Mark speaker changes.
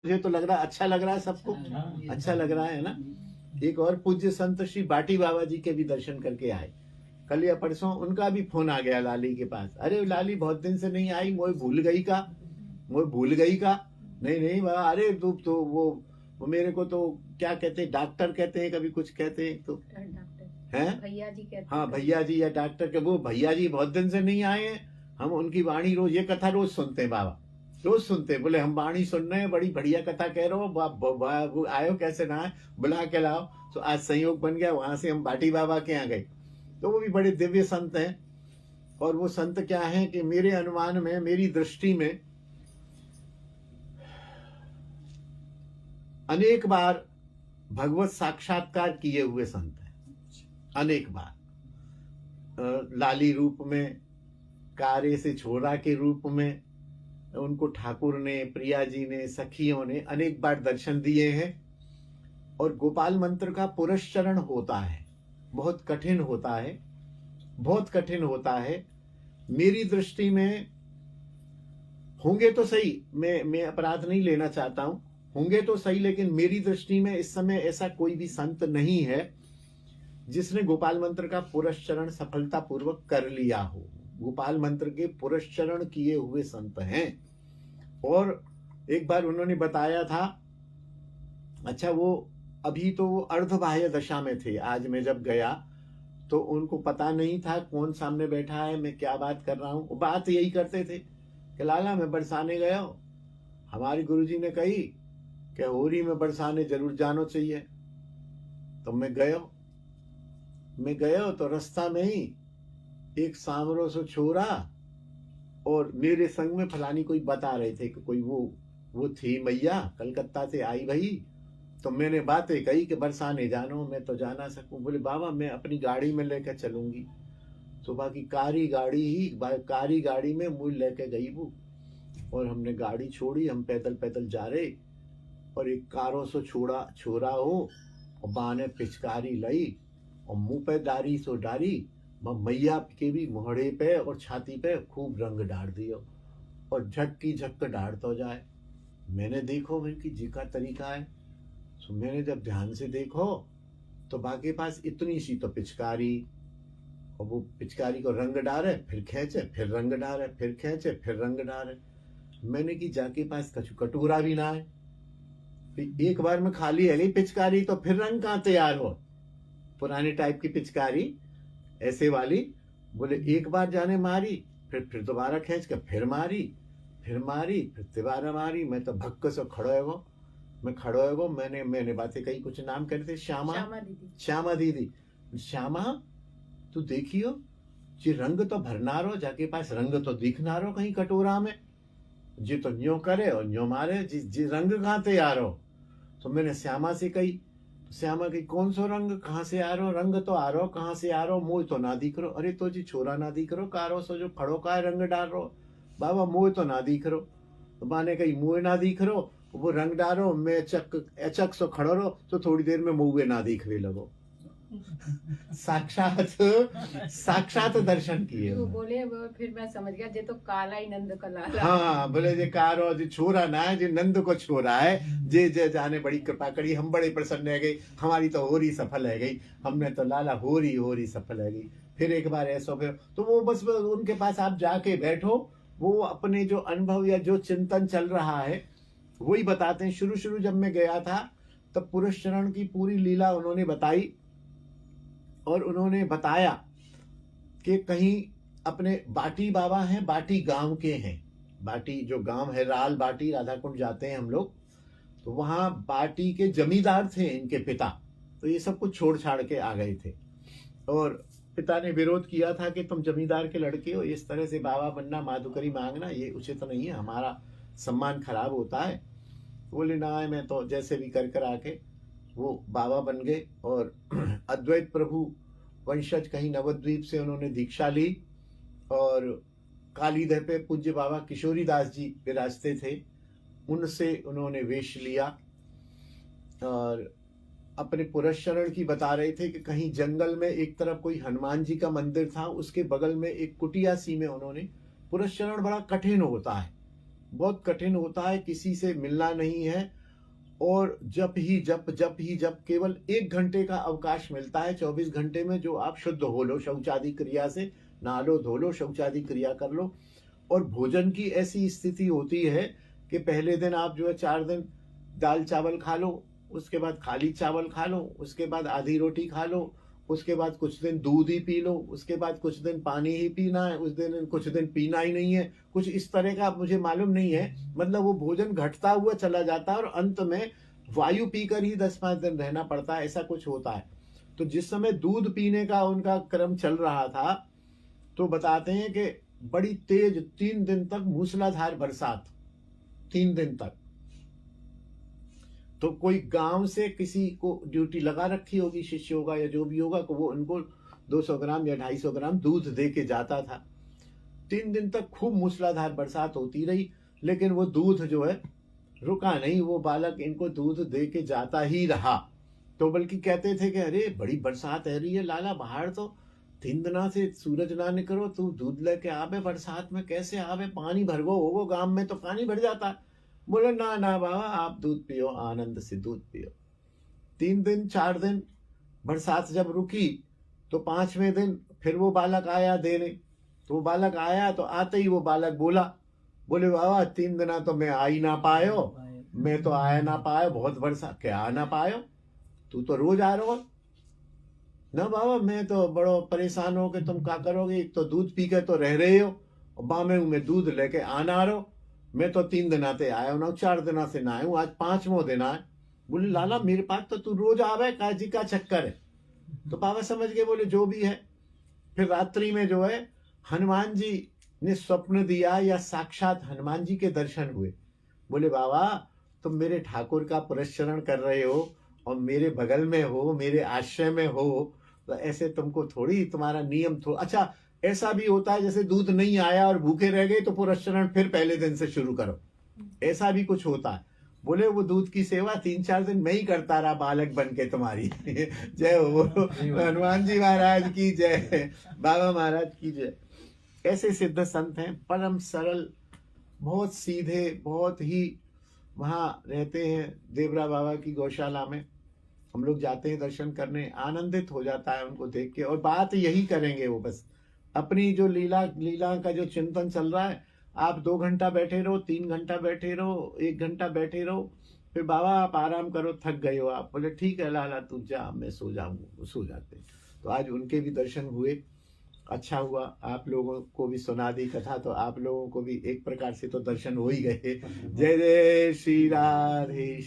Speaker 1: मुझे तो लग रहा अच्छा लग रहा है सबको, अच्छा लग रहा है ना। एक और पूज्य संत श्री बाटी बाबा जी के भी दर्शन करके आए कल या परसों। उनका भी फोन आ गया लाली के पास, अरे लाली बहुत दिन से नहीं आई, मोए भूल गई का, मोए भूल गई का। नहीं नहीं बाबा, अरे तू तो वो मेरे को तो क्या कहते हैं, डॉक्टर कहते हैं, कभी कुछ कहते हैं तो हैं,
Speaker 2: भैया जी कहते हैं।
Speaker 1: हाँ भैया जी या डॉक्टर के, वो भैया जी बहुत दिन से नहीं आए हैं। हम उनकी वाणी रोज, ये कथा रोज सुनते हैं बाबा, रोज सुनते हैं। बोले हम वाणी सुन रहे हैं, बड़ी बढ़िया कथा कह रहे हो, आयो कैसे ना आए, बुला के लाओ। तो आज संयोग बन गया, वहां से हम बाटी बाबा के यहाँ गए। तो वो भी बड़े दिव्य संत हैं। और वो संत क्या है कि मेरे अनुमान में, मेरी दृष्टि में अनेक बार भगवत साक्षात्कार किए हुए संत हैं, अनेक बार। लाली रूप में, कारे से छोरा के रूप में उनको ठाकुर ने, प्रिया जी ने, सखियों ने अनेक बार दर्शन दिए हैं। और गोपाल मंत्र का पुरस्चरण होता है, बहुत कठिन होता है, बहुत कठिन होता है। मेरी दृष्टि में होंगे तो सही, मैं अपराध नहीं लेना चाहता हूं, होंगे तो सही, लेकिन मेरी दृष्टि में इस समय ऐसा कोई भी संत नहीं है जिसने गोपाल मंत्र का पुरस्चरण सफलतापूर्वक कर लिया हो। गोपाल मंत्र के पुरस्चरण किए हुए संत हैं। और एक बार उन्होंने बताया था, अच्छा वो अभी तो वो अर्धबाह्य दशा में थे, आज मैं जब गया तो उनको पता नहीं था कौन सामने बैठा है, मैं क्या बात कर रहा हूं। बात यही करते थे कि लाला मैं बरसाने गया हूं, हमारे गुरुजी ने कही कि होरी में बरसाने जरूर जानो चाहिए। तो मैं गयो तो रास्ता में ही एक सामरो सो छोरा और मेरे संग में फलानी कोई बता रहे थे कि कोई वो थी मैया कलकत्ता से आई भाई। तो मैंने बातें कही कि बरसाने जानो, मैं तो जा ना सकूं। बोले बाबा मैं अपनी गाड़ी में लेकर चलूंगी। सुबह की कारी गाड़ी में मुझ लेके गई वो, और हमने गाड़ी छोड़ी, हम पैदल पैदल जा रहे। और एक कारो सो छोरा हो और बाने पिचकारी लई और मुंह पे डारी सो डारी, मैया के भी मोहड़े पे और छाती पे खूब रंग डाल दियो और झक की झक डाल तो जाए। मैंने देखो भाई कि जी का तरीका है। तो मैंने जब ध्यान से देखो तो बाकी पास इतनी सी तो पिचकारी, और वो पिचकारी को रंग डाले, फिर खींचे, फिर रंग डाले, फिर खींचे, फिर रंग डाले। मैंने कि जाके पास कछु कटोरा भी ना है, फिर एक बार में खाली है गई पिचकारी, तो फिर रंग कहाँ तैयार हो। पुराने टाइप की पिचकारी ऐसे वाली। बोले एक बार जाने मारी, फिर दोबारा खींच के फिर मारी, फिर दोबारा मारी। मैं तो भक्क से खड़ो है वो, मैंने बातें कही, कुछ नाम करते, श्यामा दीदी, श्यामा तू देखियो जी रंग तो भरना रो, जाके पास रंग तो दिखना रो कहीं कटोरा में, जी तो न्यो करे और न्यो मारे, जी रंग कहाँ तैयार हो। तो मैंने श्यामा से कही, श्यामा की कौन सो रंग, कहाँ से आ रो, रंग तो आ रो, कहाँ से आ रो, मुँह तो ना दिख रो। अरे तो जी छोरा ना दिख रो, कारो सो जो खड़ो का रंग डाल रो बाबा, मुँह तो ना दिख रो। तो माने कही मुँह ना दिख रो, वो रंग डालो, मैं अचक सो खड़ो रहो, तो थोड़ी देर में मुँह ना दिखने लगो। साक्षात दर्शन किए।
Speaker 2: वो बोले वो फिर मैं समझ गया, जे तो काला ही नंद का लाला।
Speaker 1: हाँ बोले जे कारो जी छोरा ना है, जे नंद को छोरा है, जे जाने बड़ी कृपा करी, हम बड़े प्रसन्न है गई, हमारी तो होरी सफल है गई, हमने तो लाला होरी सफल है गई। फिर एक बार ऐसा फिर तो वो बस उनके पास आप जाके बैठो, वो अपने जो अनुभव या जो चिंतन चल रहा है वही बताते हैं। शुरू जब मैं गया था तब पुरस्चरण की पूरी लीला उन्होंने बताई, और उन्होंने बताया कि कहीं अपने बाटी बाबा हैं, बाटी गांव के हैं, बाटी जो गांव है राल बाटी, राधा कुंड जाते हैं हम लोग, तो वहां बाटी के जमींदार थे इनके पिता। तो ये सब कुछ छोड़ छाड़ के आ गए थे, और पिता ने विरोध किया था कि तुम जमींदार के लड़के हो, इस तरह से बाबा बनना, माधुकरी मांगना, ये उचित नहीं है, हमारा सम्मान खराब होता है। बोले ना मैं तो जैसे भी कर आके वो बाबा बन गए। और अद्वैत प्रभु वंशज कहीं नवद्वीप से उन्होंने दीक्षा ली, और कालीधर पे पूज्य बाबा किशोरी दास जी विराजते थे, उनसे उन्होंने वेश लिया। और अपने पुरस्चरण की बता रहे थे कि कहीं जंगल में एक तरफ कोई हनुमान जी का मंदिर था, उसके बगल में एक कुटिया सी में उन्होंने, पुरस्चरण बड़ा कठिन होता है, बहुत कठिन होता है, किसी से मिलना नहीं है, और जप ही जप केवल 1 घंटे का अवकाश मिलता है 24 घंटे में, जो आप शुद्ध हो लो शौचादि क्रिया से, नहा लो, धो लो, शौचादि क्रिया कर लो। और भोजन की ऐसी स्थिति होती है कि पहले दिन आप जो है 4 दिन दाल चावल खा लो, उसके बाद खाली चावल खा लो, उसके बाद आधी रोटी खा लो, उसके बाद कुछ दिन दूध ही पी लो, उसके बाद कुछ दिन पानी ही पीना है, उस दिन कुछ दिन पीना ही नहीं है, कुछ इस तरह का मुझे मालूम नहीं है। मतलब वो भोजन घटता हुआ चला जाता है और अंत में वायु पीकर ही 10-5 दिन रहना पड़ता है, ऐसा कुछ होता है। तो जिस समय दूध पीने का उनका क्रम चल रहा था, तो बताते हैं कि बड़ी तेज 3 दिन तक मूसलाधार बरसात, 3 दिन तक। तो कोई गांव से किसी को ड्यूटी लगा रखी होगी, शिष्य होगा या जो भी होगा, तो वो उनको 200 ग्राम या 250 ग्राम दूध दे के जाता था। 3 दिन तक खूब मूसलाधार बरसात होती रही, लेकिन वो दूध जो है रुका नहीं, वो बालक इनको दूध दे के जाता ही रहा। तो बल्कि कहते थे कि अरे बड़ी बरसात है रही है लाला, बाहर तो 3 दिना से सूरज ना निकलो, तू दूध लेके आवे, बरसात में कैसे आवे, पानी भरगो होगो, गांव में तो पानी भर जाता। बोले ना ना बाबा, आप दूध पियो, आनंद से दूध पियो। 3 दिन 4 दिन बरसात जब रुकी, तो 5वें दिन फिर वो बालक आया देने। तो वो बालक आया, तो आते ही वो बालक बोले बाबा 3 दिना तो मैं आ ही ना पायो, मैं तो आया ना पायो, बहुत बरसात। क्या आ ना पायो, तू तो रोज आ रहो ना बाबा, मैं तो बड़ो परेशान हो के तुम क्या करोगे, एक तो दूध पी के तो रह रहे हो, और बामे में दूध लेके आना रहो। मैं तो 3 दिना से आया हूं ना, 4 दिना से ना आया हूं, आज 5वां दिन आए। बोले लाला मेरे पास तो तू रोज आवे, काजी का चक्कर है। तो बाबा समझ गए, बोले जो भी है। फिर रात्रि में जो है हनुमान जी ने स्वप्न दिया, या साक्षात हनुमान जी के दर्शन हुए। बोले बाबा तुम मेरे ठाकुर का पुरस्चरण कर रहे हो और मेरे बगल में हो, मेरे आश्रय में हो, तो ऐसे तुमको थोड़ी, तुम्हारा नियम थोड़ा अच्छा। ऐसा भी होता है जैसे दूध नहीं आया और भूखे रह गए, तो पुरस्चरण फिर पहले दिन से शुरू करो, ऐसा भी कुछ होता है। बोले वो दूध की सेवा 3-4 दिन मैं ही करता रहा बालक बन के तुम्हारी। जय हो हनुमान जी महाराज की जय, बाबा महाराज की जय। ऐसे सिद्ध संत हैं, परम सरल, बहुत सीधे, बहुत ही। वहाँ रहते हैं देवरा बाबा की गौशाला में, हम लोग जाते हैं दर्शन करने, आनंदित हो जाता है उनको देख के। और बात यही करेंगे वो, बस अपनी जो लीला का जो चिंतन चल रहा है, आप 2 घंटा बैठे रहो, 3 घंटा बैठे रहो, 1 घंटा बैठे रहो, फिर बाबा आप आराम करो, थक गए हो आप। बोले ठीक है लाला तू जा, मैं सो जाऊंगा। वो सो जाते। तो आज उनके भी दर्शन हुए, अच्छा हुआ। आप लोगों को भी सुना दी कथा, तो आप लोगों को भी एक प्रकार से तो दर्शन हो ही गए। जय जय श्री राधे।